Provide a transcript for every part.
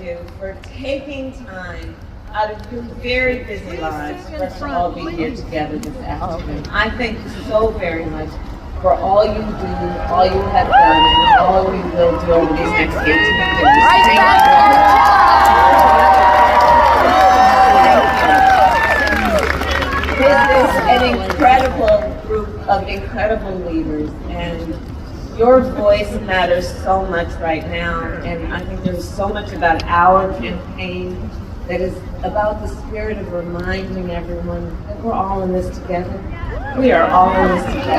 you for taking time out of your very busy lives for us to all be here together this afternoon. I thank you so very much for all you do, all you have done, and all you will do over these next 18 years. Thank you. This is an incredible group of incredible leaders, and your voice matters so much right now, and I think there's so much about our campaign that is about the spirit of reminding everyone that we're all in this together. We are all in this together.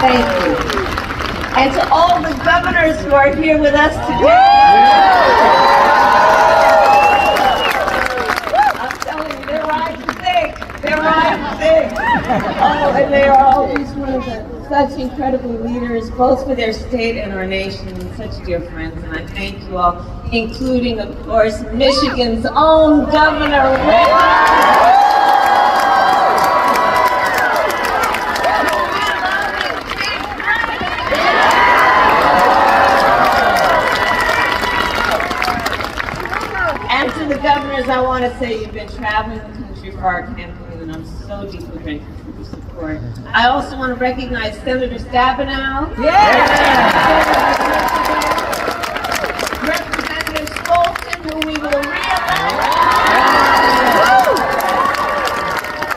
Thank you. And to all the governors who are here with us today, I'm telling you, they're riding thick. They're riding thick. Oh, and they are always one of such incredible leaders, both for their state and our nation, and such dear friends. And I thank you all, including, of course, Michigan's own Governor Rick. And to the governors, I want to say you've been traveling the country for our campaign, and I'm so deeply grateful for your support. I also want to recognize Senator Stabenow. Representative Fulton, who we will re-elect.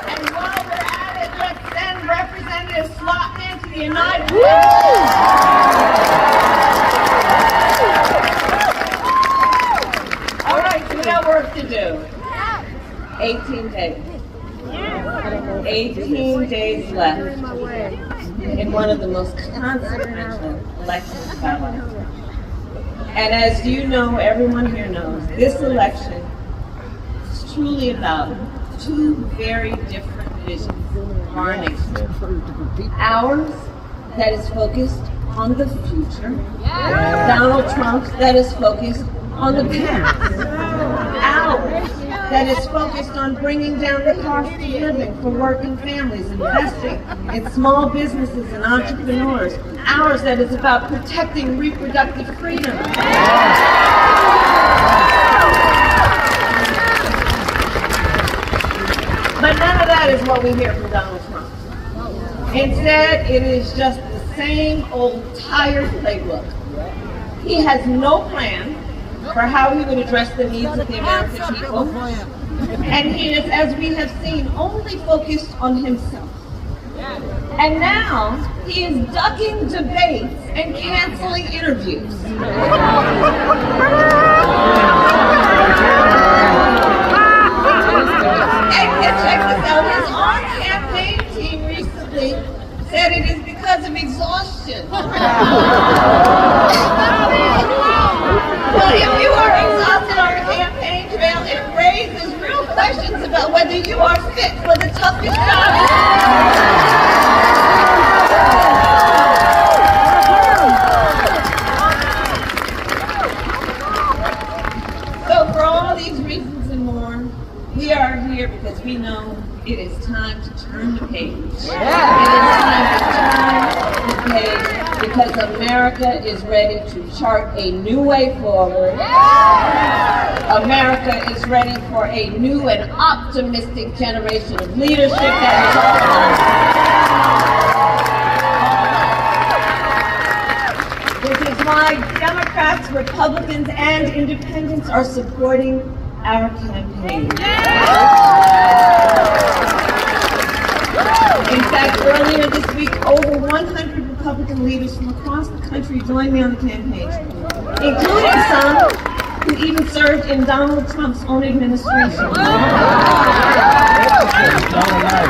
And while we're at it, let's send Representative Slotman to the United States. All right, we got work to do. 18 days. 18 days left in one of the most consequential elections of our life. And as you know, everyone here knows, this election is truly about two very different visions of our nation. Ours, that is focused on the future. Donald Trump's, that is focused on the past. Ours, that is focused on bringing down the cost of living for working families, investing in small businesses and entrepreneurs. Ours, that is about protecting reproductive freedom. But none of that is what we hear from Donald Trump. Instead, it is just the same old tired playbook. He has no plan for how he would address the needs of the American people. And he is, as we have seen, only focused on himself. And now he is ducking debates and canceling interviews. And check this out, his own campaign team recently said it is because of exhaustion. Well, if you are exhausted on the campaign trail, it raises real questions about whether you are fit for the toughest job. So for all these reasons and more, we are here because we know it is time to turn the page. It is time to turn the page because America is ready to chart a new way forward. America is ready for a new and optimistic generation of leadership that is all. This is why Democrats, Republicans, and Independents are supporting our campaign. In fact, earlier this week, over 100 Republican leaders from across the country joined me on the campaign trail, including some who even served in Donald Trump's own administration.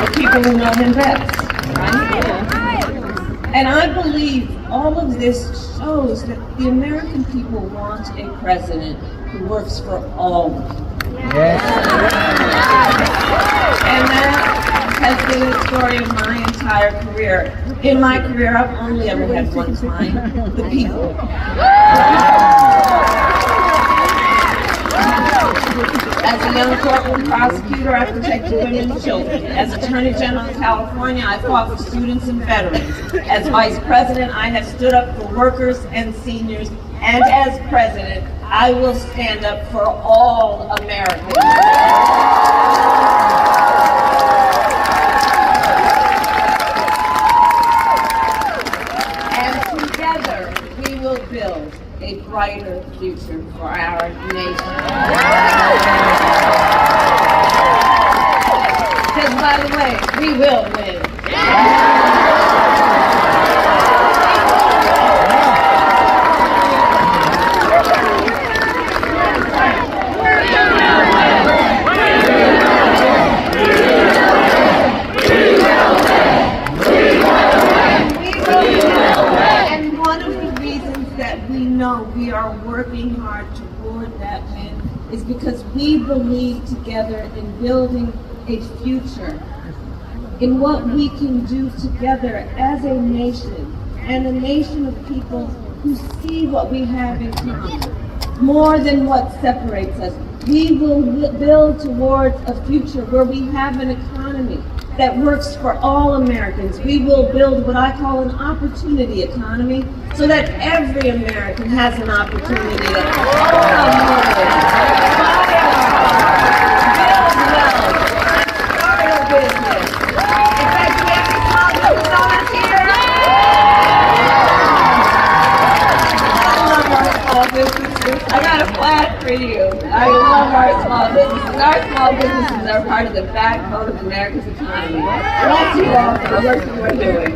The people who know him best, right? And I believe all of this shows that the American people want a president who works for all of them. And that has been the story of my entire career. In my career, I've only ever had one client, the people. As a young courtroom prosecutor, I protected women and children. As Attorney General of California, I fought for students and veterans. As Vice President, I have stood up for workers and seniors And as president, I will stand up for all Americans. And together, we will build a brighter future for our nation. Because, by the way, we will win. And one of the reasons that we know we are working hard toward that win is because we believe together in building a future, in what we can do together as a nation, and a nation of people who see what we have in common, more than what separates us. We will build towards a future where we have an economy that works for all Americans. We will build what I call an opportunity economy, so that every American has an opportunity to build wealth, start a business. In fact, we have some small business owners here. I love our small businesses. I got a flag for you. I love our small businesses. Our small businesses are part of the backbone of America's economy. Bless you all for the work that we're doing.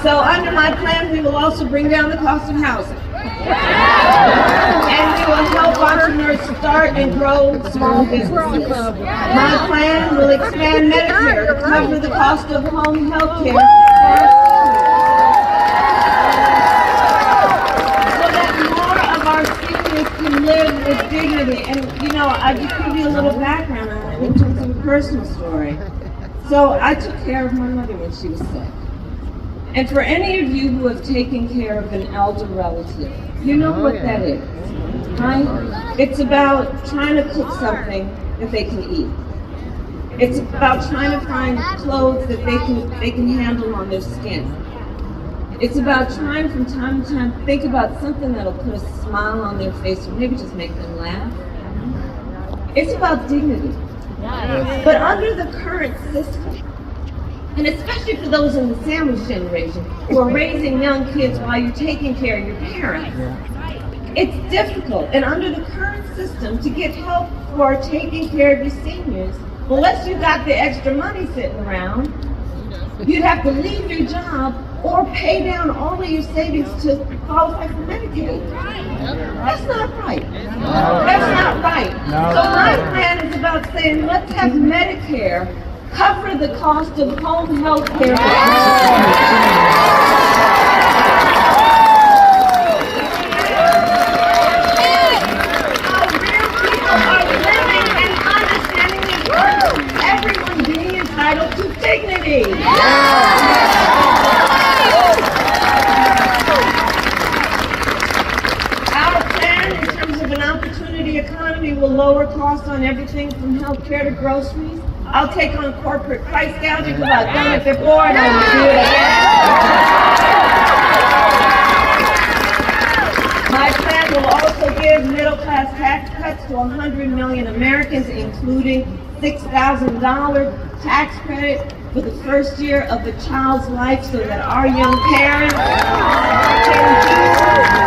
So under my plan, we will also bring down the cost of housing. And we will help entrepreneurs start and grow small businesses. My plan will expand Medicare to cover the cost of home health care so that more of our seniors can live with dignity. And you know, I just give you a little background on it in terms of a personal story. So I took care of my mother when she was sick. And for any of you who have taken care of an elder relative, you know what that is, right? It's about trying to cook something that they can eat. It's about trying to find clothes that they can handle on their skin. It's about trying from time to time to think about something that'll put a smile on their face or maybe just make them laugh. It's about dignity. But under the current system, and especially for those in the sandwich generation who are raising young kids while you're taking care of your parents, it's difficult. And under the current system, to get help for taking care of your seniors, unless you got the extra money sitting around, you'd have to leave your job or pay down all of your savings to qualify for Medicaid. That's not right. That's not right. So my plan is about saying, let's have Medicare cover the cost of home health care. How real people are living and understanding the importance of everyone being entitled to dignity. Our plan in terms of an opportunity economy will lower costs on everything from health care to groceries. I'll take on corporate price gouging because I've done it before and I will do it again. My plan will also give middle-class tax cuts to 100 million Americans, including $6,000 tax credit for the first year of a child's life so that our young parents can do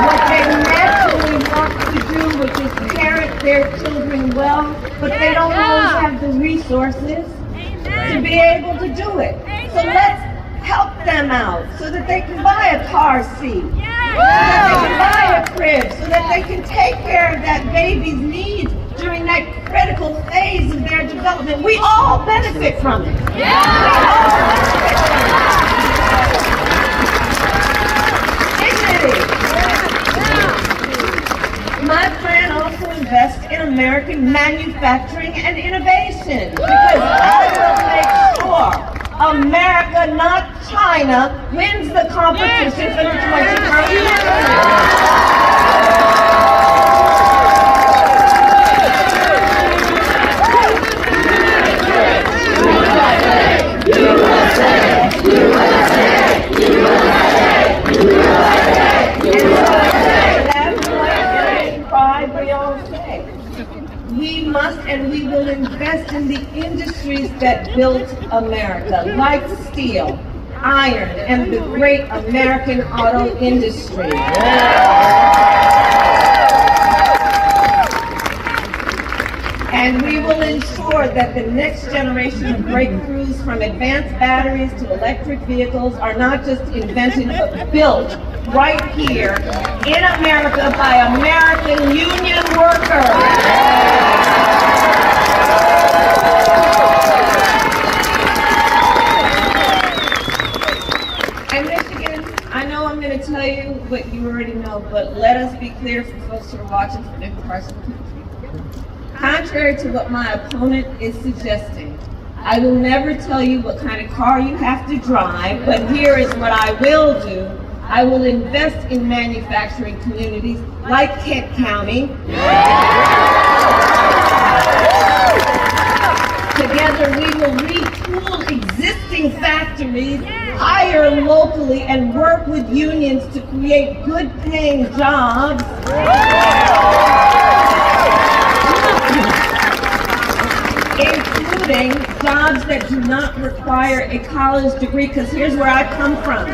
what they naturally want to do, which is parent their children well, but they don't always have the resources to be able to do it. So let's help them out so that they can buy a car seat, so that they can buy a crib, so that they can take care of that baby's needs during that critical phase of their development. We all benefit from it. We all benefit from it. Dignity. My plan also invests in American manufacturing and innovation, because I will make sure America, not China, wins the competition for the 21st century. we must and we will invest in the industries that built America, like steel, iron, and the great American auto industry. And we will ensure that the next generation of breakthroughs from advanced batteries to electric vehicles are not just invented but built right here in America by American union workers. And Michigan, I know I'm going to tell you what you already know, but let us be clear for folks who are watching from different parts of the country. Contrary to what my opponent is suggesting, I will never tell you what kind of car you have to drive, but here is what I will do. I will invest in manufacturing communities like Kent County. Together we will retool existing factories, hire locally, and work with unions to create good-paying jobs. Including jobs that do not require a college degree, because here's where I come from.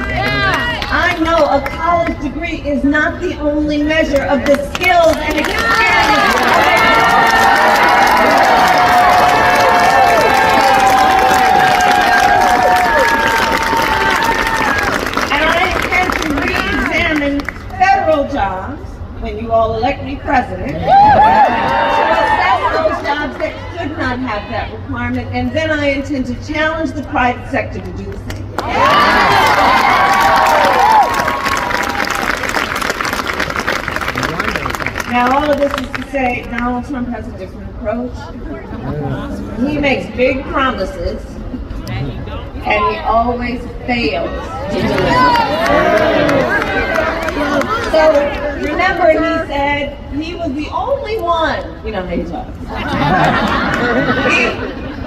I know a college degree is not the only measure of the skills and experience. And I intend to re-examine federal jobs, when you all elect me president, to assess those jobs that could not have that requirement, and then I intend to challenge the private sector to do the same. Now, all of this is to say Donald Trump has a different approach. He makes big promises, and he always fails to deliver. So, remember, he said he was the only one, you know how you talk,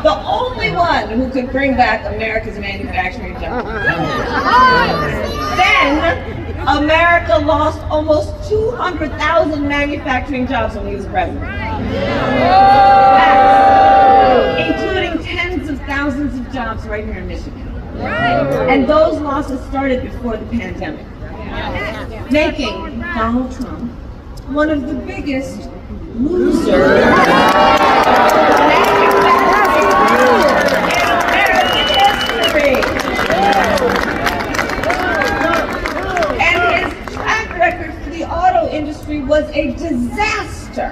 the only one who could bring back America's manufacturing jobs. Then, America lost almost 200,000 manufacturing jobs when he was president. Including tens of thousands of jobs right here in Michigan. And those losses started before the pandemic, making Donald Trump one of the biggest losers in American history. And his track record for the auto industry was a disaster.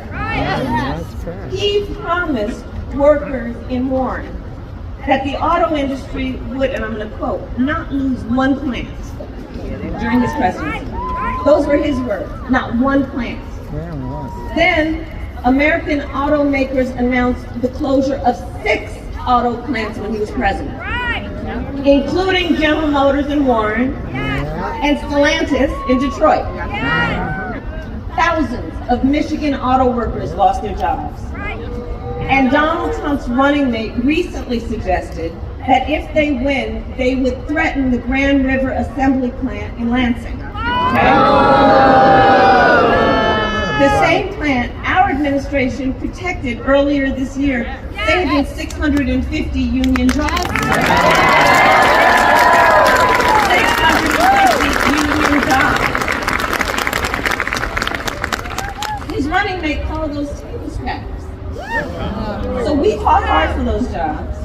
He promised workers in Warren that the auto industry would, and I'm going to quote, not lose one plant during his presidency. Those were his words, not one plant. Then, American automakers announced the closure of 6 auto plants when he was president, including General Motors in Warren and Stellantis in Detroit. Thousands of Michigan auto workers lost their jobs. And Donald Trump's running mate recently suggested that if they win, they would threaten the Grand River Assembly Plant in Lansing. Okay? The same plant our administration protected earlier this year, saving 650 union jobs. 650 union jobs. His running mate called those table scraps. So we fought hard for those jobs,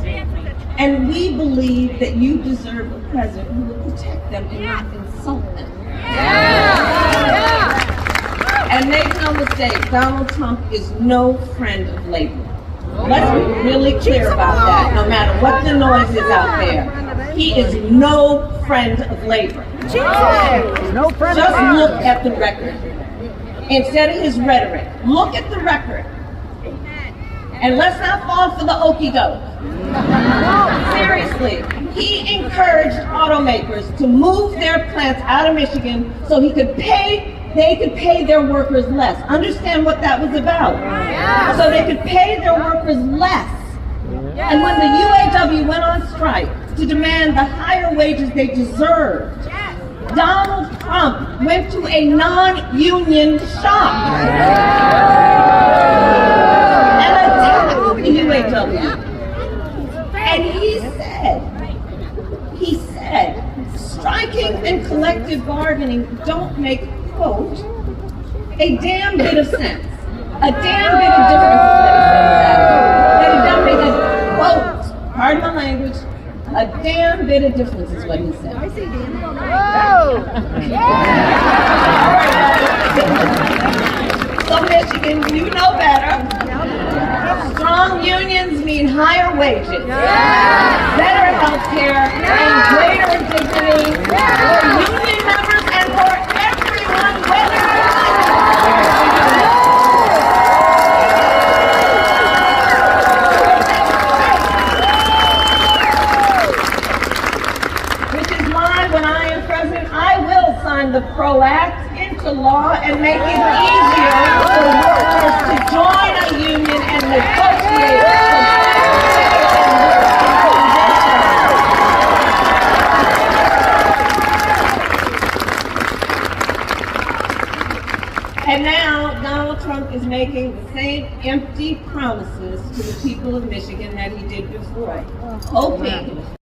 and we believe that you deserve a president who will protect them and not insult them. And make no mistake, Donald Trump is no friend of labor. Let's be really clear about that, no matter what the noise is out there. He is no friend of labor. No friend. Just look at the record. Instead of his rhetoric, look at the record. And let's not fall for the okie doke. Seriously, he encouraged automakers to move their plants out of Michigan so they could pay their workers less. Understand what that was about. So they could pay their workers less. And when the UAW went on strike to demand the higher wages they deserved, Donald Trump went to a non-union shop. And and collective bargaining don't make, quote, a damn bit of sense. A damn bit of difference is what he said. That it don't make a, quote, pardon my language, a damn bit of difference is what he said. I see damn. So Michigan, you know better. Strong unions mean higher wages, better health care, and greater dignity for union members and for everyone, whether which is why when I am president, I will sign the PRO Act into law and make it easier for workers to join a union and negotiate for and now Donald Trump is making the same empty promises to the people of Michigan that he did before, hoping